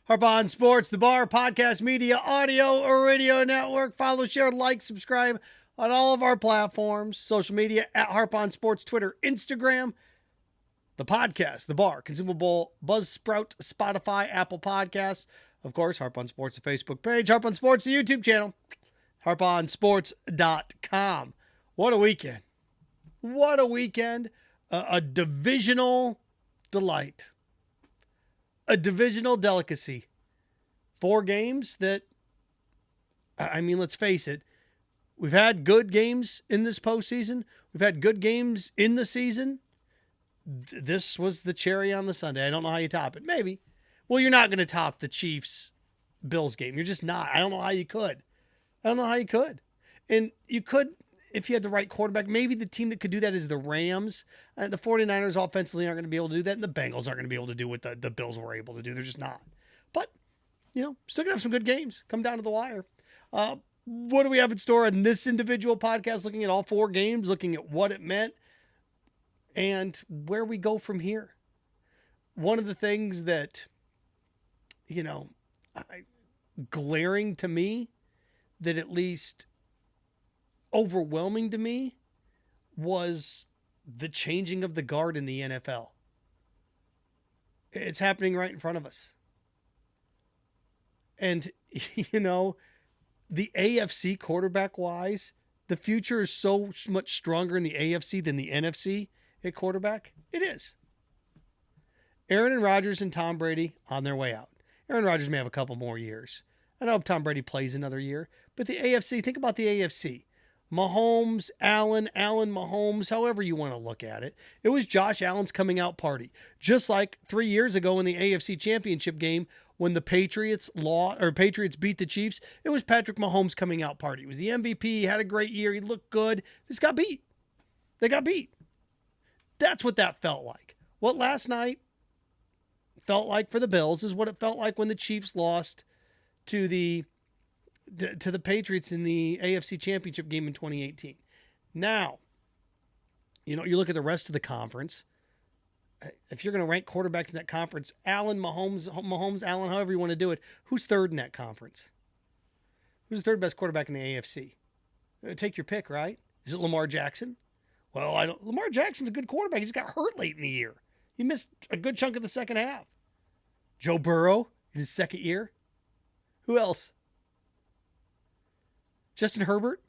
Harp on Sports, the Bar, podcast, media, audio, or radio network. Follow, share, like, subscribe on all of our platforms. Social media at Harp on Sports, Twitter, Instagram. The podcast, the Bar, Consumable, Buzzsprout, Spotify, Apple Podcasts. Of course, Harp on Sports, the Facebook page. Harp on Sports, the YouTube channel. HarpOnSports.com. What a weekend. What a weekend. A divisional delight. A divisional delicacy. 4 games that, I mean, let's face it, we've had good games in this postseason. We've had good games in the season. This was the cherry on the sundae. I don't know how you top it. Maybe. Well, you're not going to top the Chiefs-Bills game. You're just not. I don't know how you could. And you could, if you had the right quarterback, maybe the team that could do that is the Rams. The 49ers offensively aren't going to be able to do that, and the Bengals aren't going to be able to do what the Bills were able to do. They're just not. But, still going to have some good games. Come down to the wire. What do we have in store on this individual podcast, looking at all 4 games, looking at what it meant, and where we go from here? One of the things that, glaring to me, that at least overwhelming to me, was the changing of the guard in the NFL. It's happening right in front of us. And, the AFC quarterback-wise, the future is so much stronger in the AFC than the NFC at quarterback. It is. Aaron Rodgers and Tom Brady on their way out. Aaron Rodgers may have a couple more years. I don't know if Tom Brady plays another year. But the AFC, think about the AFC. Mahomes, Allen, Mahomes, however you want to look at it. It was Josh Allen's coming out party. Just like 3 years ago in the AFC Championship game when the Patriots beat the Chiefs, it was Patrick Mahomes' coming out party. He was the MVP, he had a great year, he looked good. They got beat. That's what that felt like. What last night felt like for the Bills is what it felt like when the Chiefs lost to the Patriots in the AFC Championship game in 2018. Now, you look at the rest of the conference. If you're going to rank quarterbacks in that conference, Allen, Mahomes, Allen, however you want to do it, who's third in that conference? Who's the third best quarterback in the AFC? Take your pick, right? Is it Lamar Jackson? Well, Lamar Jackson's a good quarterback. He just got hurt late in the year. He missed a good chunk of the second half. Joe Burrow in his second year. Who else? Justin Herbert?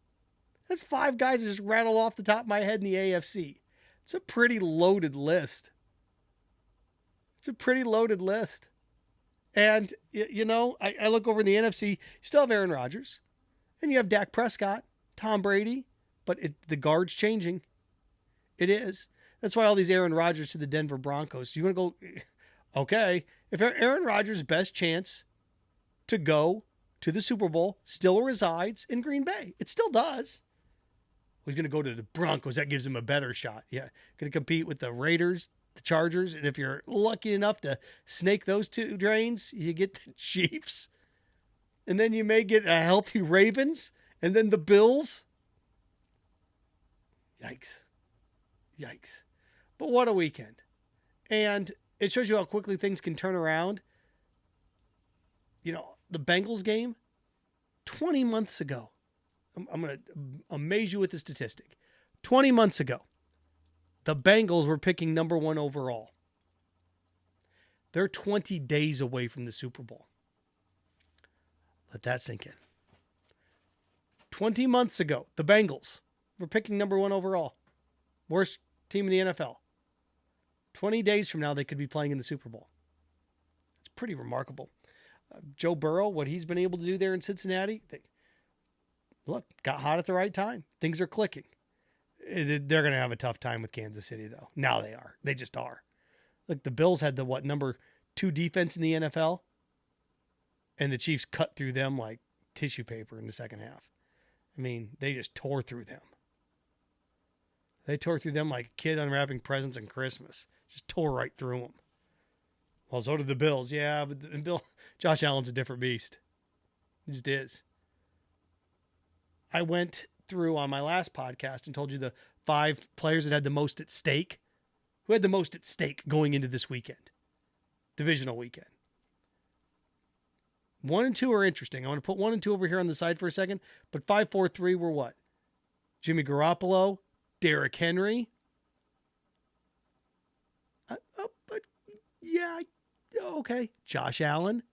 That's 5 guys that just rattle off the top of my head in the AFC. It's a pretty loaded list. And, I look over in the NFC, you still have Aaron Rodgers. And you have Dak Prescott, Tom Brady. But the guard's changing. It is. That's why all these Aaron Rodgers to the Denver Broncos. Do you want to go? Okay. If Aaron Rodgers' best chance to go to the Super Bowl still resides in Green Bay. It still does. He's going to go to the Broncos. That gives him a better shot. Yeah. Going to compete with the Raiders, the Chargers. And if you're lucky enough to snake those 2 drains, you get the Chiefs. And then you may get a healthy Ravens. And then the Bills. Yikes. But what a weekend. And it shows you how quickly things can turn around. The Bengals game, 20 months ago. I'm going to amaze you with the statistic. 20 months ago, the Bengals were picking number 1 overall. They're 20 days away from the Super Bowl. Let that sink in. 20 months ago, the Bengals were picking number 1 overall. Worst team in the NFL. 20 days from now, they could be playing in the Super Bowl. It's pretty remarkable. Joe Burrow, what he's been able to do there in Cincinnati, got hot at the right time. Things are clicking. They're going to have a tough time with Kansas City, though. Now they are. They just are. Look, the Bills had the, number 2 defense in the NFL, and the Chiefs cut through them like tissue paper in the second half. I mean, they just tore through them. They tore through them like a kid unwrapping presents on Christmas. Just tore right through them. Well, so did the Bills. Yeah, but Josh Allen's a different beast. He just is. I went through on my last podcast and told you the 5 players that had the most at stake. Who had the most at stake going into this weekend? Divisional weekend. 1 and 2 are interesting. I want to put 1 and 2 over here on the side for a second. But 5, 4, 3 were what? Jimmy Garoppolo, Derrick Henry. But yeah, okay. Josh Allen.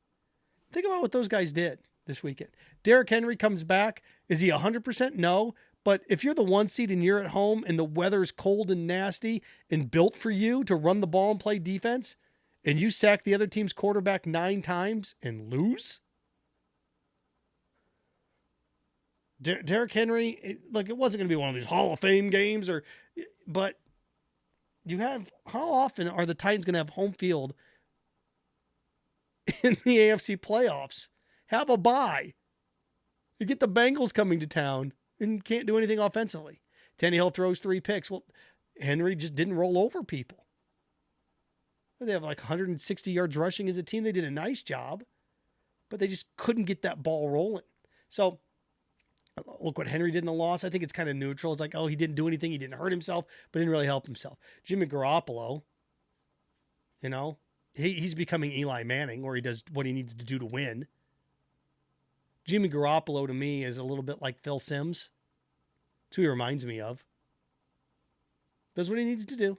Think about what those guys did this weekend. Derrick Henry comes back. Is he 100%? No. But if you're the 1 seed and you're at home and the weather's cold and nasty and built for you to run the ball and play defense, and you sack the other team's quarterback 9 times and lose? Derrick Henry, it wasn't going to be one of these Hall of Fame games, but how often are the Titans going to have home field in the AFC playoffs? Have a bye. You get the Bengals coming to town and can't do anything offensively. Tannehill throws 3 picks. Well, Henry just didn't roll over people. They have like 160 yards rushing as a team. They did a nice job, but they just couldn't get that ball rolling. So look what Henry did in the loss. I think it's kind of neutral. It's like, oh, he didn't do anything. He didn't hurt himself, but didn't really help himself. Jimmy Garoppolo, he's becoming Eli Manning, where he does what he needs to do to win. Jimmy Garoppolo to me is a little bit like Phil Simms. That's who he reminds me of. Does what he needs to do.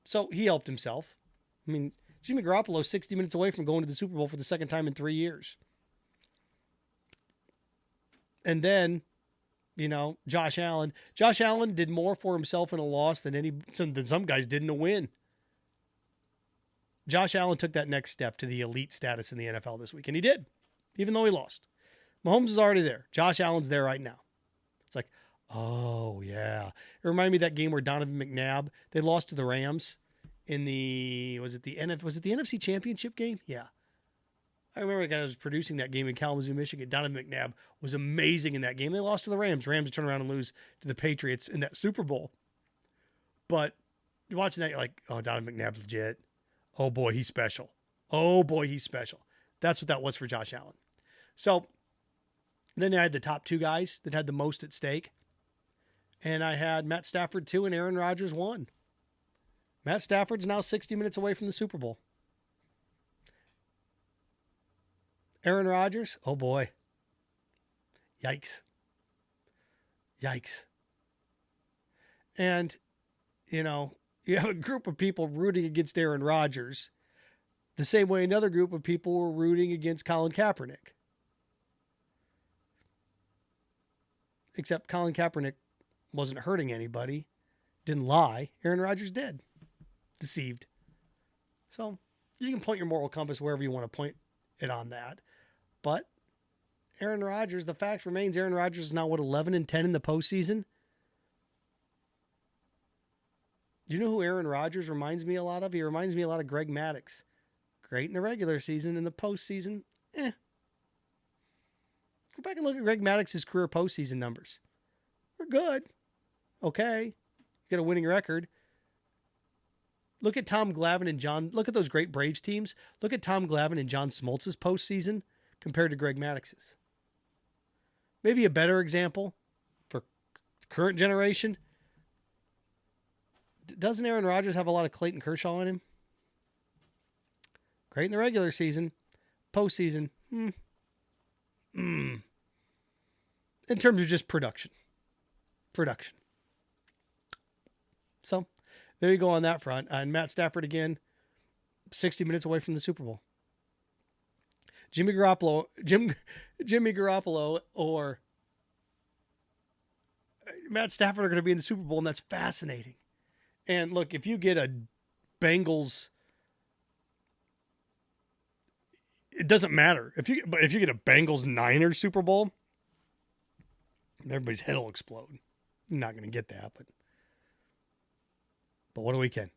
So he helped himself. I mean, Jimmy Garoppolo 60 minutes away from going to the Super Bowl for the second time in 3 years. And then, Josh Allen. Josh Allen did more for himself in a loss than some guys did in a win. Josh Allen took that next step to the elite status in the NFL this week, and he did, even though he lost. Mahomes is already there. Josh Allen's there right now. It's like, oh, yeah. It reminded me of that game where Donovan McNabb, they lost to the Rams in was it the NFC Championship game? Yeah. I remember the guy who was producing that game in Kalamazoo, Michigan. Donovan McNabb was amazing in that game. They lost to the Rams. Rams turn around and lose to the Patriots in that Super Bowl. But you're watching that, you're like, oh, Donovan McNabb's legit. Oh, boy, he's special. That's what that was for Josh Allen. So then I had the top 2 guys that had the most at stake. And I had Matt Stafford 2 and Aaron Rodgers 1. Matt Stafford's now 60 minutes away from the Super Bowl. Aaron Rodgers, oh boy. Yikes. And, you have a group of people rooting against Aaron Rodgers the same way another group of people were rooting against Colin Kaepernick. Except Colin Kaepernick wasn't hurting anybody, didn't lie. Aaron Rodgers did. Deceived. So you can point your moral compass wherever you want to point it on that. But Aaron Rodgers, the fact remains Aaron Rodgers is now 11 and 10 in the postseason. You know who Aaron Rodgers reminds me a lot of? He reminds me a lot of Greg Maddux. Great in the regular season. In the postseason, Go back and look at Greg Maddox's career postseason numbers. We're good. Okay. You got a winning record. Look at Tom Glavine and look at those great Braves teams. Look at Tom Glavine and John Smoltz's postseason compared to Greg Maddox's. Maybe a better example for current generation. Doesn't Aaron Rodgers have a lot of Clayton Kershaw in him? Great in the regular season. Postseason. In terms of just production. So, there you go on that front. And Matt Stafford again, 60 minutes away from the Super Bowl. Jimmy Garoppolo or Matt Stafford are going to be in the Super Bowl, and that's fascinating. And look, if you get a Bengals, it doesn't matter. If you get a Bengals Niners Super Bowl, everybody's head will explode. You're not going to get that, but what a weekend.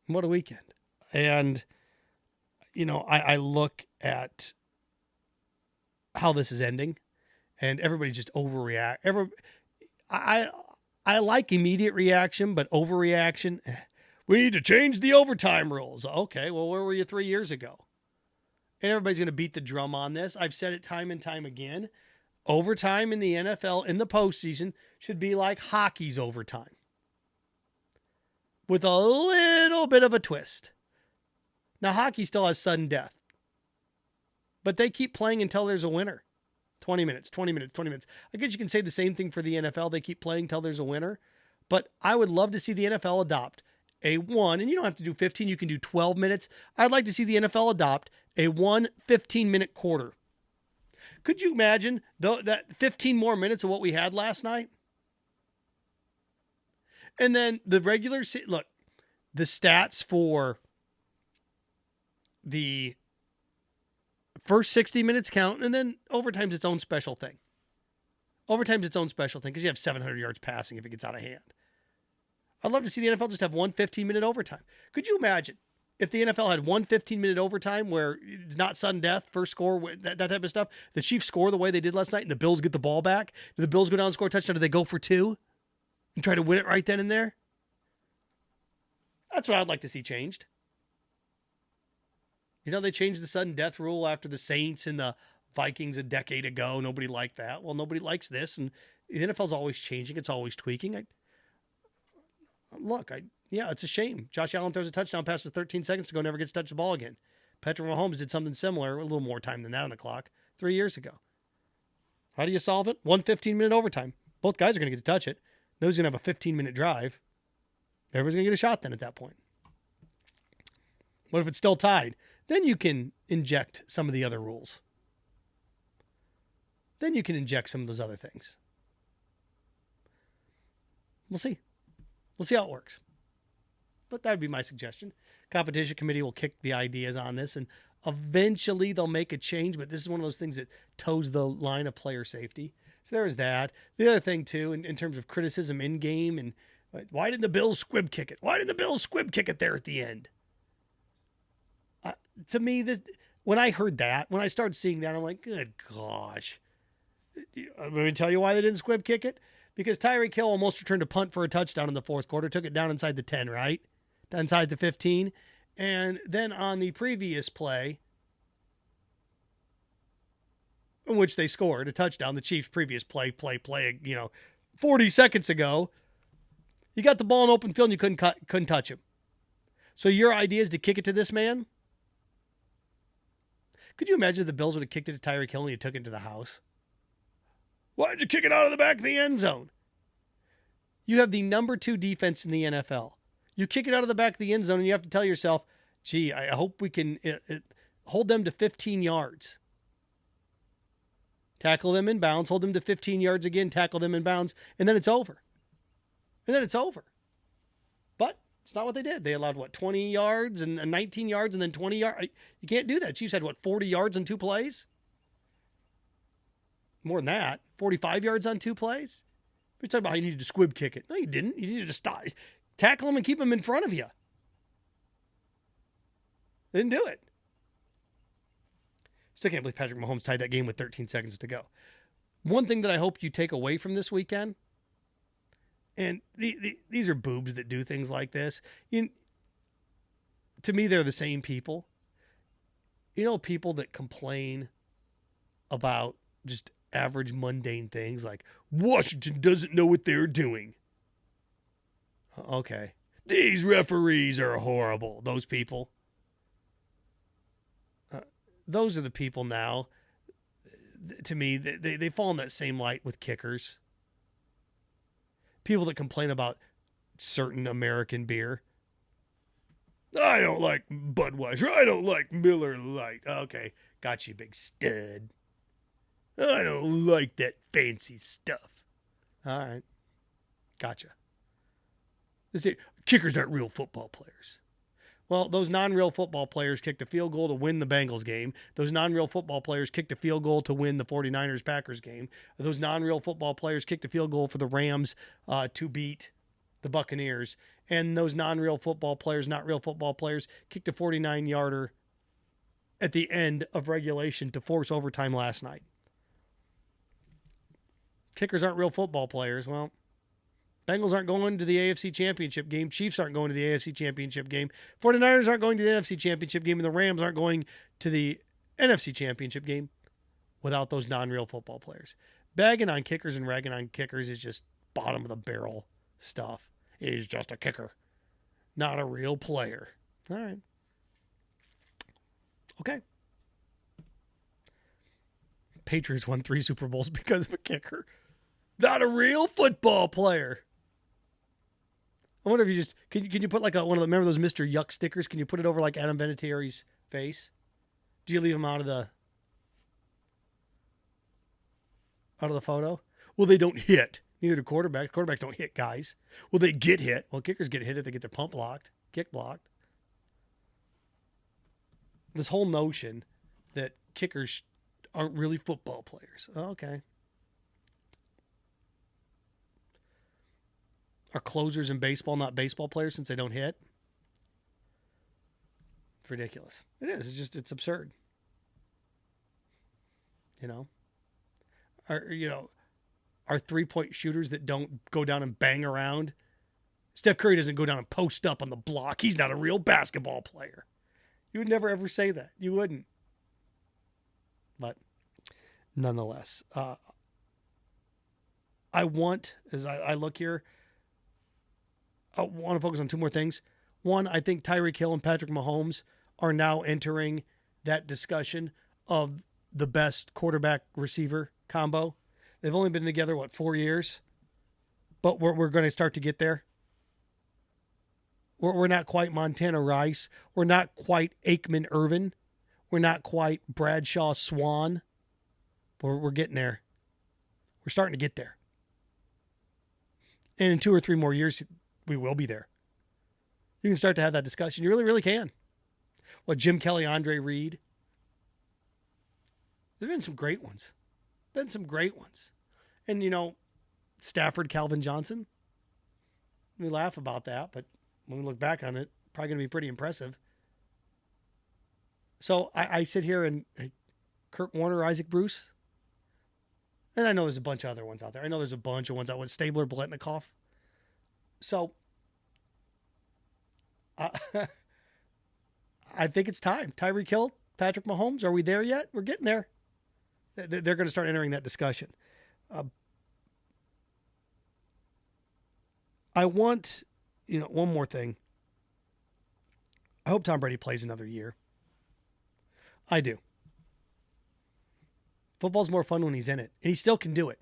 What a weekend. And, I look at how this is ending, and everybody's just overreact. I like immediate reaction, but overreaction, we need to change the overtime rules. Okay, well, where were you 3 years ago? And everybody's going to beat the drum on this. I've said it time and time again. Overtime in the NFL in the postseason should be like hockey's overtime, with a little bit of a twist. Now, hockey still has sudden death, but they keep playing until there's a winner. 20 minutes, 20 minutes, 20 minutes. I guess you can say the same thing for the NFL. They keep playing until there's a winner. But I would love to see the NFL adopt a one, and you don't have to do 15, you can do 12 minutes. I'd like to see the NFL adopt a 15-minute quarter. Could you imagine that 15 more minutes of what we had last night? And then the regular, look, the stats for the first 60 minutes count, and then overtime's its own special thing. Overtime's its own special thing because you have 700 yards passing if it gets out of hand. I'd love to see the NFL just have one 15-minute overtime. Could you imagine if the NFL had one 15-minute overtime where it's not sudden death, first score, that type of stuff? The Chiefs score the way they did last night and the Bills get the ball back. Do the Bills go down and score a touchdown? Do they go for two and try to win it right then and there? That's what I'd like to see changed. You know, they changed the sudden death rule after the Saints and the Vikings a decade ago. Nobody liked that. Well, nobody likes this. And the NFL's always changing. It's always tweaking. Yeah, it's a shame. Josh Allen throws a touchdown pass with 13 seconds to go, never gets to touch the ball again. Patrick Mahomes did something similar, a little more time than that on the clock, 3 years ago. How do you solve it? One 15-minute overtime. Both guys are going to get to touch it. Nobody's going to have a 15-minute drive. Everyone's going to get a shot then at that point. What if it's still tied? Then you can inject some of the other rules. Then you can inject some of those other things. We'll see. We'll see how it works. But that would be my suggestion. Competition committee will kick the ideas on this, and eventually they'll make a change, but this is one of those things that toes the line of player safety. So there's that. The other thing, too, in terms of criticism in-game, and why didn't the Bills squib kick it? Why didn't the Bills squib kick it there at the end? To me, when I heard that, when I started seeing that, I'm like, good gosh. Let me tell you why they didn't squib kick it. Because Tyreek Hill almost returned a punt for a touchdown in the fourth quarter, took it down inside the 10, right? Inside the 15. And then on the previous play, in which they scored a touchdown, the Chiefs' previous play, 40 seconds ago, you got the ball in open field and you couldn't touch him. So your idea is to kick it to this man? Could you imagine if the Bills would have kicked it to Tyreek Hill and he took it to the house? Why did you kick it out of the back of the end zone? You have the number 2 defense in the NFL. You kick it out of the back of the end zone and you have to tell yourself, gee, I hope we can hold them to 15 yards. Tackle them in bounds, hold them to 15 yards again, tackle them in bounds, and then it's over. But it's not what they did. They allowed, 20 yards and 19 yards and then 20 yards. You can't do that. Chiefs had, 40 yards in 2 plays? More than that. 45 yards on 2 plays? You're talking about how you needed to squib kick it. No, you didn't. You needed to stop. Tackle them and keep them in front of you. They didn't do it. Still can't believe Patrick Mahomes tied that game with 13 seconds to go. One thing that I hope you take away from this weekend, and these are boobs that do things like this. To me, they're the same people. You know, people that complain about just average mundane things like Washington doesn't know what they're doing. Okay. These referees are horrible. Those people. Those are the people now. To me, they fall in that same light with kickers. People that complain about certain American beer. I don't like Budweiser. I don't like Miller Lite. Okay. Got you, big stud. I don't like that fancy stuff. All right. Gotcha. Kickers aren't real football players. Well, those non-real football players kicked a field goal to win the Bengals game. Those non-real football players kicked a field goal to win the 49ers-Packers game. Those non-real football players kicked a field goal for the Rams to beat the Buccaneers. And those non-real football players, not real football players, kicked a 49-yarder at the end of regulation to force overtime last night. Kickers aren't real football players. Well, Bengals aren't going to the AFC Championship game. Chiefs aren't going to the AFC Championship game. 49ers aren't going to the NFC Championship game. And the Rams aren't going to the NFC Championship game without those non-real football players. Bagging on kickers and ragging on kickers is just bottom of the barrel stuff. He's just a kicker, not a real player. All right. Okay. Patriots won 3 Super Bowls because of a kicker. Not a real football player. I wonder if you just can you put like one of the, remember those Mr. Yuck stickers? Can you put it over like Adam Vinatieri's face? Do you leave him out of the photo? Well, they don't hit. Neither do quarterbacks. Quarterbacks don't hit guys. Well, they get hit. Well, kickers get hit if they get their pump blocked, kick blocked. This whole notion that kickers aren't really football players. Oh, okay. Are closers in baseball not baseball players since they don't hit? It's ridiculous. It is. It's absurd. Are 3-point shooters that don't go down and bang around? Steph Curry doesn't go down and post up on the block. He's not a real basketball player. You would never ever say that. You wouldn't. But nonetheless, I want, as I look here, I want to focus on 2 more things. One, I think Tyreek Hill and Patrick Mahomes are now entering that discussion of the best quarterback receiver combo. They've only been together, 4 years? But we're going to start to get there. We're not quite Montana Rice. We're not quite Aikman Irvin. We're not quite Bradshaw Swan. But we're getting there. We're starting to get there. And in 2 or 3 more years, we will be there. You can start to have that discussion. You really, really can. Jim Kelly, Andre Reed. There have been some great ones. And, Stafford, Calvin Johnson. We laugh about that, but when we look back on it, probably going to be pretty impressive. So I sit here and Kurt Warner, Isaac Bruce. And I know there's a bunch of other ones out there. I know there's a bunch of ones out with Stabler, Biletnikoff. So I think it's time. Tyreek Hill, Patrick Mahomes, are we there yet? We're getting there. They're going to start entering that discussion. I want, one more thing. I hope Tom Brady plays another year. I do. Football's more fun when he's in it, and he still can do it.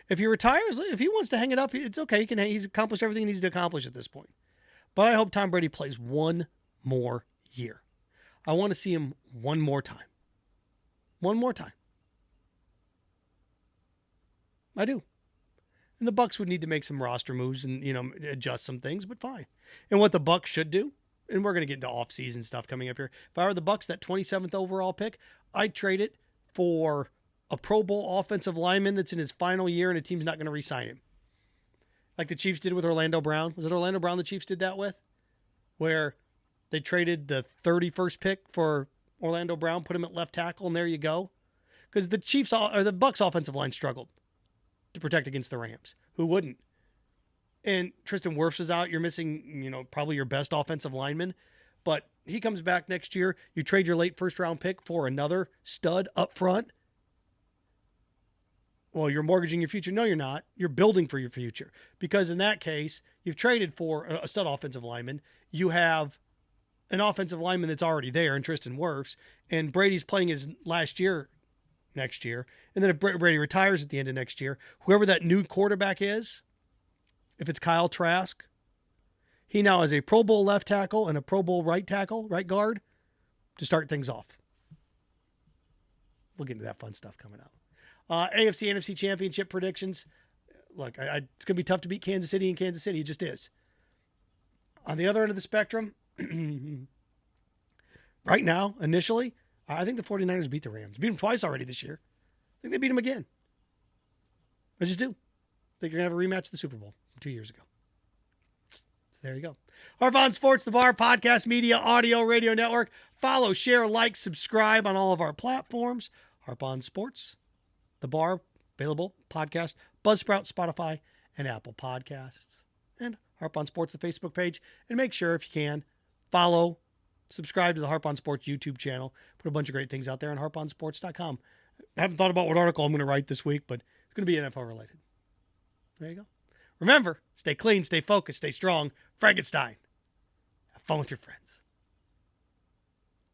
If he retires, if he wants to hang it up, it's okay. He's accomplished everything he needs to accomplish at this point. But I hope Tom Brady plays one more year. I want to see him one more time. One more time. I do. And the Bucs would need to make some roster moves and, adjust some things, but fine. And what the Bucs should do, and we're going to get into off-season stuff coming up here. If I were the Bucs, that 27th overall pick, I'd trade it for a Pro Bowl offensive lineman that's in his final year and a team's not going to re-sign him. Like the Chiefs did with Orlando Brown. Was it Orlando Brown the Chiefs did that with? Where they traded the 31st pick for Orlando Brown, put him at left tackle, and there you go. Because the Bucs offensive line struggled to protect against the Rams. Who wouldn't? And Tristan Wirfs was out. You're missing, probably your best offensive lineman. But he comes back next year. You trade your late first-round pick for another stud up front. Well, you're mortgaging your future. No, you're not. You're building for your future. Because in that case, you've traded for a stud offensive lineman. You have an offensive lineman that's already there in Tristan Wirfs. And Brady's playing his last year next year. And then if Brady retires at the end of next year, whoever that new quarterback is, if it's Kyle Trask, he now has a Pro Bowl left tackle and a Pro Bowl right guard to start things off. We'll get into that fun stuff coming up. AFC, NFC championship predictions. Look, it's going to be tough to beat Kansas City in Kansas City. It just is. On the other end of the spectrum, right now, initially, I think the 49ers beat the Rams. Beat them twice already this year. I think they beat them again. I just do. I think you're going to have a rematch of the Super Bowl from 2 years ago. So there you go. Harp on Sports, the Bar, podcast, media, audio, radio network. Follow, share, like, subscribe on all of our platforms. Harp on Sports, the Bar, available podcast, Buzzsprout, Spotify, and Apple Podcasts. And Harp on Sports, the Facebook page. And make sure, if you can, follow, subscribe to the Harp on Sports YouTube channel. Put a bunch of great things out there on harponsports.com. I haven't thought about what article I'm going to write this week, but it's going to be NFL related. There you go. Remember, stay clean, stay focused, stay strong. Frankenstein. Have fun with your friends.